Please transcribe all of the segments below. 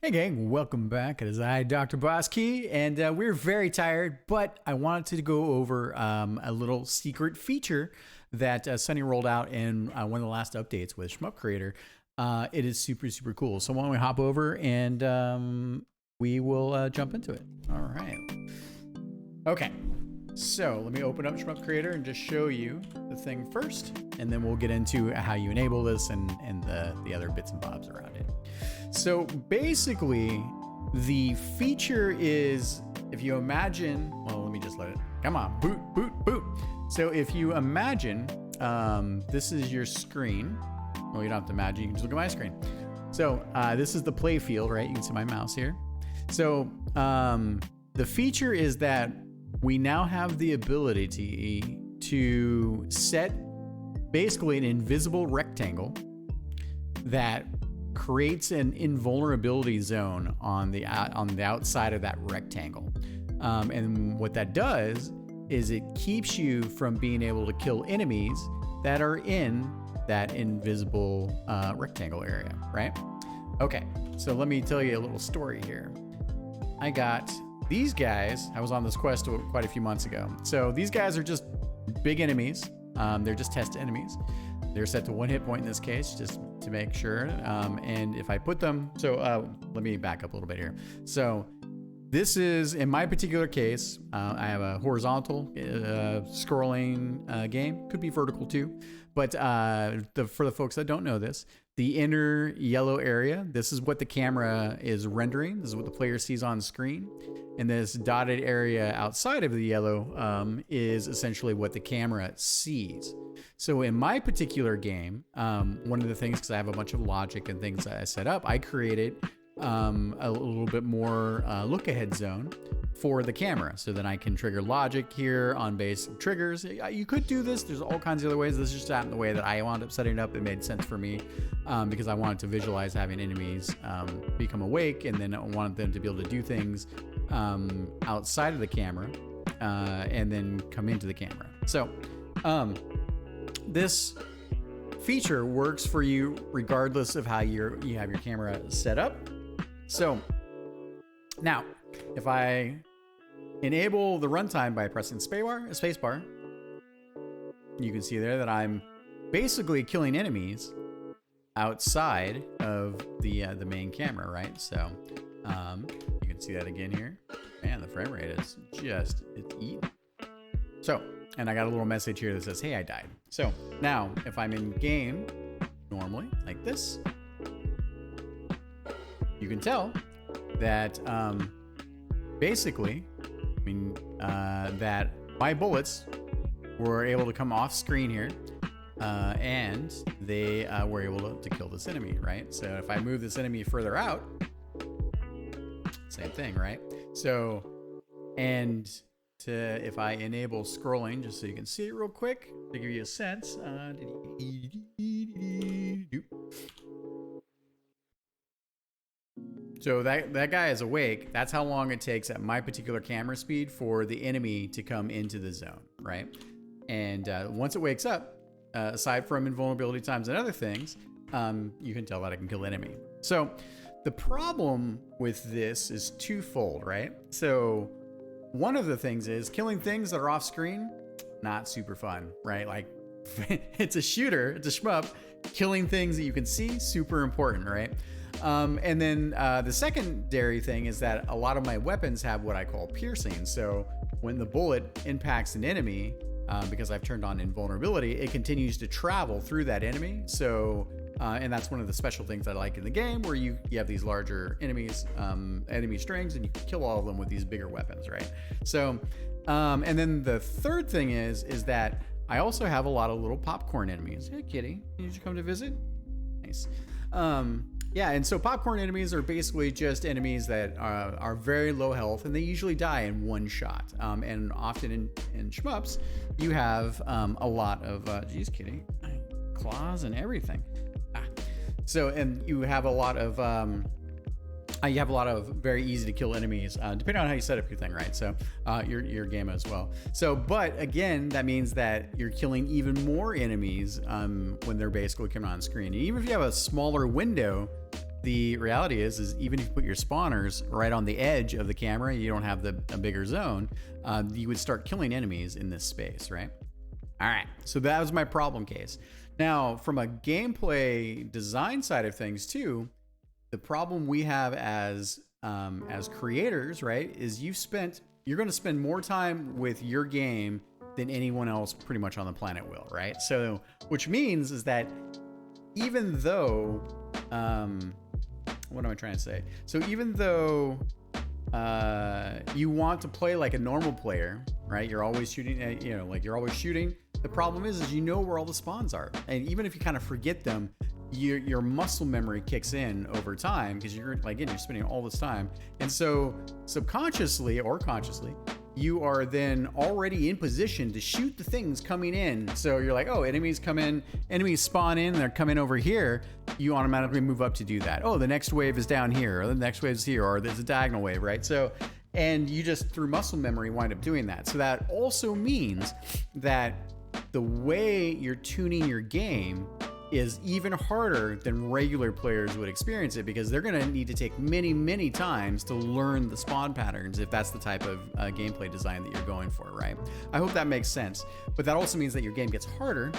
Hey gang, welcome back. It is I, DrBossKey, and we're very tired, but I wanted to go over a little secret feature that Sunny rolled out in one of the last updates with Shmup Creator. It is super, super cool. So why don't we hop over and we will jump into it. All right. Okay. So let me open up Shmup Creator and just show you the thing first, and then we'll get into how you enable this and the other bits and bobs around it. So basically, the feature is, if you imagine, well, let me just let it, come on, boot, boot, boot. So if you imagine, this is your screen. Well, you don't have to imagine, you can just look at my screen. So this is the play field, right? You can see my mouse here. So the feature is that we now have the ability to set basically an invisible rectangle that creates an invulnerability zone on the outside of that rectangle. And what that does is it keeps you from being able to kill enemies that are in that invisible rectangle area, right? Okay, so let me tell you a little story here. I got these guys. I was on this quest quite a few months ago. So these guys are just big enemies. They're just test enemies. They're set to 1 hit point in this case, just to make sure. And if I put them, so let me back up a little bit here. So this is, in my particular case, I have a horizontal scrolling game. Could be vertical too. But for the folks that don't know this, the inner yellow area, this is what the camera is rendering. This is what the player sees on screen. And this dotted area outside of the yellow is essentially what the camera sees. So in my particular game, one of the things, because I have a bunch of logic and things that I set up, I created a little bit more look ahead zone for the camera, so that I can trigger logic here on base triggers. You could do this. There's all kinds of other ways. This just happened the way that I wound up setting it up. It made sense for me because I wanted to visualize having enemies become awake, and then I wanted them to be able to do things outside of the camera and then come into the camera. So this feature works for you regardless of how you have your camera set up. So now, if I enable the runtime by pressing spacebar, you can see there that I'm basically killing enemies outside of the main camera, right? So you can see that again here. Man, the frame rate is just, it's eating. So, and I got a little message here that says, hey, I died. So now if I'm in game normally like this, you can tell that basically, that my bullets were able to come off screen here, and they were able to kill this enemy, right? So if I move this enemy further out, same thing, right? So, and if I enable scrolling, just so you can see it real quick, to give you a sense. So that guy is awake. That's how long it takes at my particular camera speed for the enemy to come into the zone, right? And once it wakes up, aside from invulnerability times and other things, you can tell that I can kill the enemy. So the problem with this is twofold, right? So one of the things is killing things that are off screen, not super fun, right? Like it's a shooter, it's a shmup. Killing things that you can see, super important, right? And then the secondary thing is that a lot of my weapons have what I call piercing. So when the bullet impacts an enemy, because I've turned on invulnerability, it continues to travel through that enemy. So, and that's one of the special things I like in the game, where you have these larger enemies, enemy strings, and you can kill all of them with these bigger weapons, right? So, and then the third thing is that I also have a lot of little popcorn enemies. Hey, kitty, did you come to visit? Nice. Yeah, and so popcorn enemies are basically just enemies that are very low health, and they usually die in one shot. And often in shmups, you have a lot of, geez, kitty, claws and everything. So, and you have a lot of very easy to kill enemies, depending on how you set up your thing, right? So your game as well. So, but again, that means that you're killing even more enemies when they're basically coming on screen. And even if you have a smaller window the reality is even if you put your spawners right on the edge of the camera, you don't have a bigger zone, you would start killing enemies in this space, right? All right, so that was my problem case. Now, from a gameplay design side of things too, the problem we have as creators, right, is you're going to spend more time with your game than anyone else pretty much on the planet will, right? So, which means is that even though, what am I trying to say? So even though you want to play like a normal player, right? You're always shooting, like you're always shooting. The problem is you know where all the spawns are. And even if you kind of forget them, your muscle memory kicks in over time because you're spending all this time. And so subconsciously or consciously, you are then already in position to shoot the things coming in. So you're like, oh, enemies come in, enemies spawn in, they're coming over here. You automatically move up to do that. Oh, the next wave is down here, or the next wave is here, or there's a diagonal wave, right? So, and you just through muscle memory wind up doing that. So that also means that the way you're tuning your game is even harder than regular players would experience it, because they're going to need to take many, many times to learn the spawn patterns if that's the type of gameplay design that you're going for, right? I hope that makes sense. But that also means that your game gets harder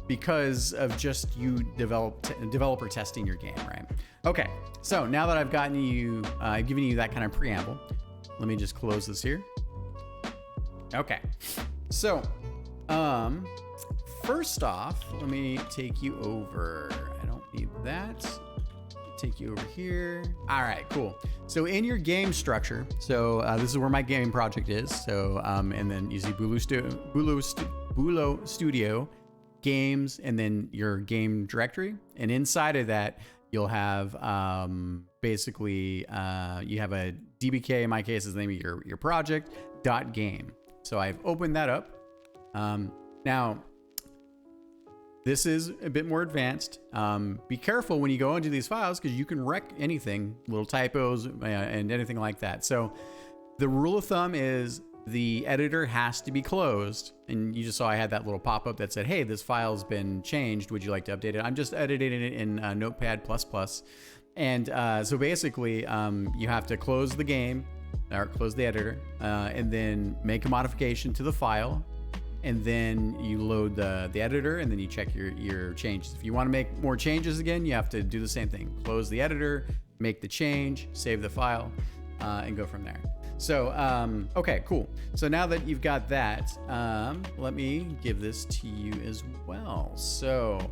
because of just you developer testing your game, right? Okay, so now that I've given you that kind of preamble, let me just close this here. Okay, so first off, let me take you over. I don't need that. Take you over here. All right, cool. So in your game structure, so this is where my gaming project is. So and then you see Bulo Studio, games, and then your game directory. And inside of that, you'll have basically you have a DBK. In my case, is the name of your project .game. So I've opened that up. Now, this is a bit more advanced. Be careful when you go into these files because you can wreck anything, little typos and anything like that. So the rule of thumb is the editor has to be closed. And you just saw I had that little pop-up that said, hey, this file's been changed. Would you like to update it? I'm just editing it in Notepad++. And so basically, you have to close the game or close the editor and then make a modification to the file. And then you load the editor, and then you check your changes. If you want to make more changes again, you have to do the same thing. Close the editor, make the change, save the file, and go from there. So, okay, cool. So now that you've got that, let me give this to you as well. So,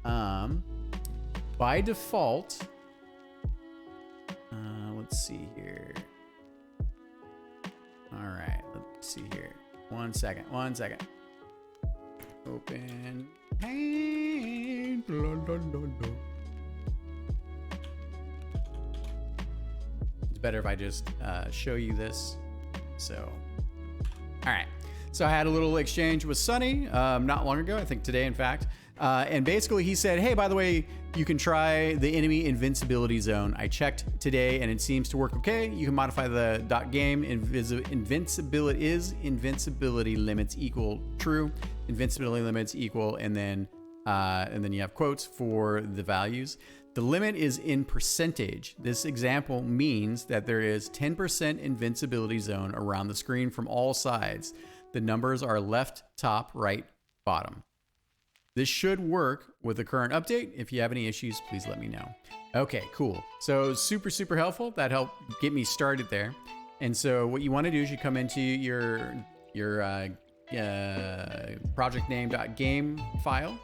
by default, let's see here. All right, let's see here. One second. Open. It's better if I just show you this. So, all right. So I had a little exchange with Sunny not long ago, I think today, in fact. And basically he said, hey, by the way, you can try the enemy invincibility zone. I checked today and it seems to work okay. You can modify the .game invincibility limits equal true, invincibility limits equal, and then you have quotes for the values. The limit is in percentage. This example means that there is 10% invincibility zone around the screen from all sides. The numbers are left, top, right, bottom. This should work with the current update. If you have any issues, please let me know. Okay, cool. So super, super helpful. That helped get me started there. And so what you want to do is you come into your project name.game file.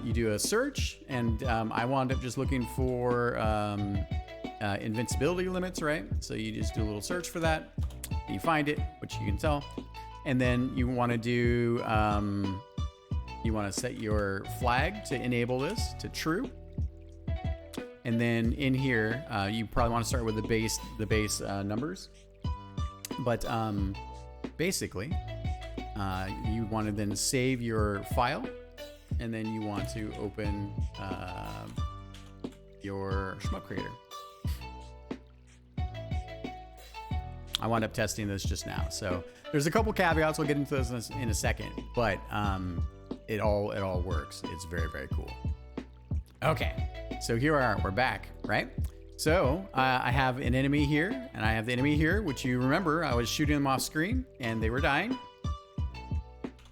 You do a search, and I wound up just looking for invincibility limits, right? So you just do a little search for that. And you find it, which you can tell. And then you want to do... you want to set your flag to enable this to true. And then in here, you probably want to start with the base numbers. But basically, you want to then save your file. And then you want to open your Shmup creator. I wound up testing this just now. So there's a couple caveats. We'll get into this in a second. But... it all works. It's very, very cool. Okay, so here we are, we're back, right? So I have an enemy here, and I have the enemy here, which you remember I was shooting them off screen, and they were dying.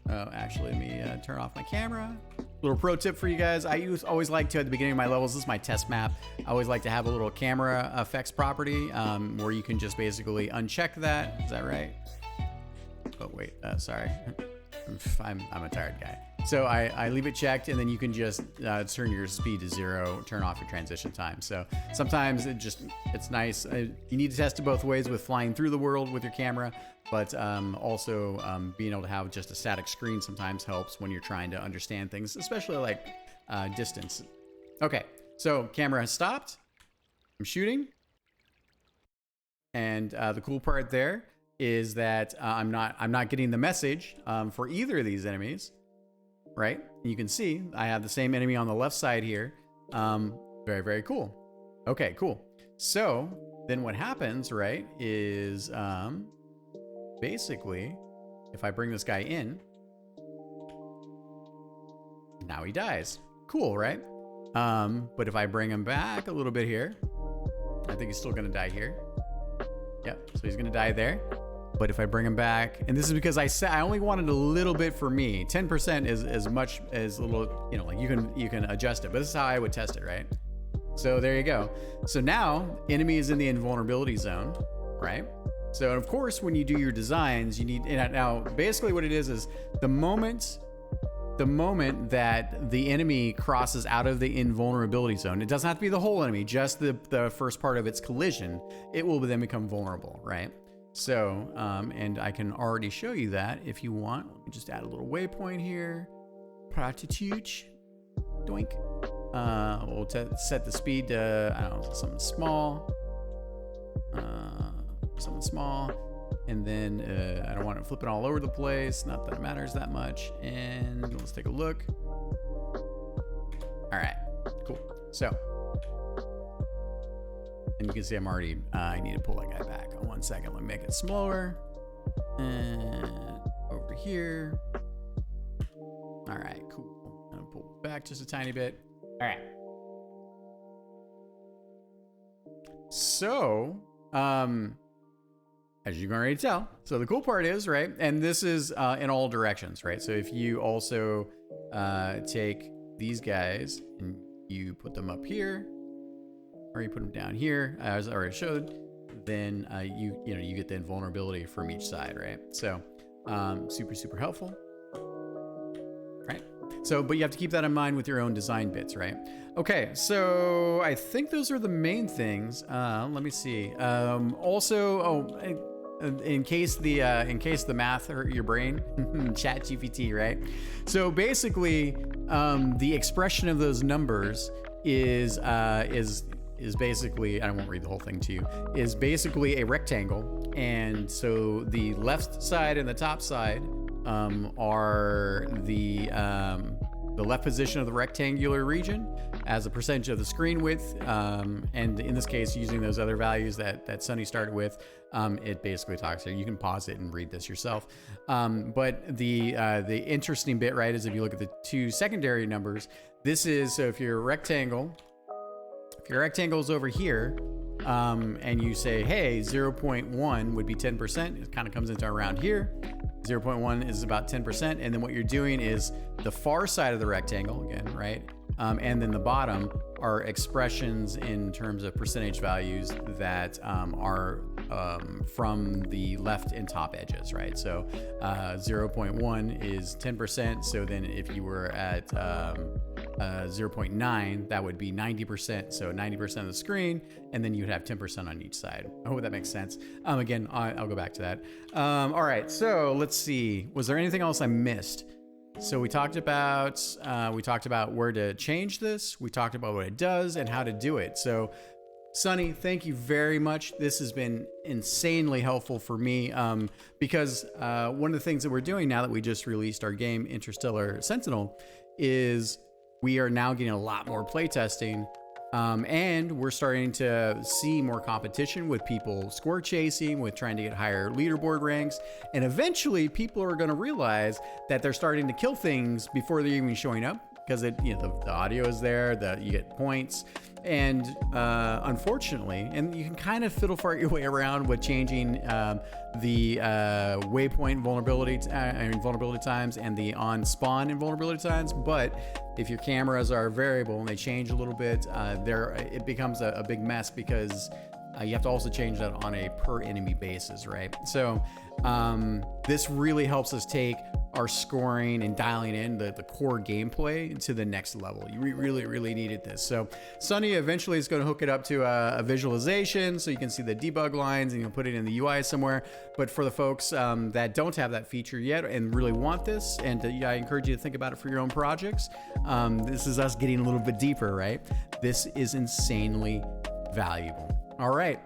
Oh, actually, let me turn off my camera. Little pro tip for you guys. I always like to, at the beginning of my levels, this is my test map, I always like to have a little camera effects property where you can just basically uncheck that. Is that right? Oh, wait, sorry. I'm a tired guy. So I leave it checked, and then you can just turn your speed to 0, turn off your transition time. So sometimes it's nice. You need to test it both ways with flying through the world with your camera, but also being able to have just a static screen sometimes helps when you're trying to understand things, especially like distance. Okay, so camera has stopped. I'm shooting. And the cool part there is that I'm not getting the message for either of these enemies. Right? You can see I have the same enemy on the left side here. Very, very cool. Okay, cool. So then what happens, right, is basically if I bring this guy in, now he dies. Cool, right? But if I bring him back a little bit here, I think he's still gonna die here. Yep, so he's gonna die there. But if I bring him back, and this is because I said I only wanted a little bit for me. 10% is as much as a little, you know, like you can adjust it. But this is how I would test it, right? So there you go. So now enemy is in the invulnerability zone, right? So of course, when you do your designs, you need, and now basically what it is the moment that the enemy crosses out of the invulnerability zone, it doesn't have to be the whole enemy, just the first part of its collision, it will then become vulnerable, right? So, and I can already show you that if you want. Let me just add a little waypoint here. Pratituch. Doink. We'll set the speed to, I don't know, something small. And then I don't want it flipping all over the place. Not that it matters that much. And let's take a look. All right, cool. So, and you can see I'm already, I need to pull that guy back. 1 second, let me make it smaller. And over here. All right, cool. I'm gonna pull it back just a tiny bit. All right. So, as you can already tell, so the cool part is, right, and this is in all directions, right? So if you also take these guys and you put them up here, or you put them down here, as I already showed, then you get the invulnerability from each side, right? So super helpful, right? So, but you have to keep that in mind with your own design bits, right? Okay, so I think those are the main things. Let me see. In case the math hurt your brain, ChatGPT, right? So basically, the expression of those numbers is basically, I won't read the whole thing to you, is basically a rectangle. And so the left side and the top side are the left position of the rectangular region as a percentage of the screen width. And in this case, using those other values that Sunny started with, it basically talks here. You can pause it and read this yourself. But the interesting bit, right, is if you look at the two secondary numbers, this is, so if your rectangle is over here, and you say, hey, 0.1 would be 10%, it kind of comes into around here. 0.1 is about 10%. And then what you're doing is the far side of the rectangle, again, right? And then the bottom are expressions in terms of percentage values that are from the left and top edges, right? So 0.1 is 10%. So then if you were at 0.9, that would be 90%. So 90% of the screen, and then you'd have 10% on each side. I hope that makes sense. Again, I'll go back to that. All right, so let's see. Was there anything else I missed? So we talked about where to change this. We talked about what it does and how to do it. So Sunny, thank you very much. This has been insanely helpful for me because one of the things that we're doing now that we just released our game Interstellar Sentinel is we are now getting a lot more playtesting, and we're starting to see more competition with people score chasing, with trying to get higher leaderboard ranks, and eventually people are going to realize that they're starting to kill things before they're even showing up. because the audio is there, you get points. And unfortunately, and you can kind of fiddle fart your way around with changing the waypoint vulnerability times and the on spawn invulnerability times. But if your cameras are variable and they change a little bit, it becomes a big mess, because you have to also change that on a per enemy basis, right? So this really helps us take our scoring and dialing in the core gameplay to the next level. You really needed this. So Sunny eventually is going to hook it up to a visualization so you can see the debug lines and you'll put it in the UI somewhere. But for the folks that don't have that feature yet and really want this, and I encourage you to think about it for your own projects, this is us getting a little bit deeper, right? This is insanely valuable. All right.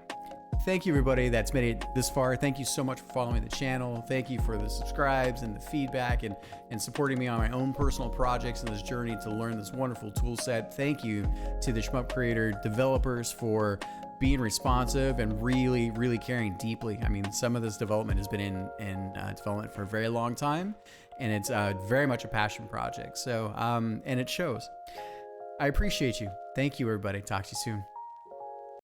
Thank you, everybody that's made it this far. Thank you so much for following the channel. Thank you for the subscribes and the feedback and supporting me on my own personal projects and this journey to learn this wonderful tool set. Thank you to the Shmup Creator developers for being responsive and really caring deeply. I mean, some of this development has been in development for a very long time, and it's very much a passion project. So, and it shows. I appreciate you. Thank you, everybody. Talk to you soon.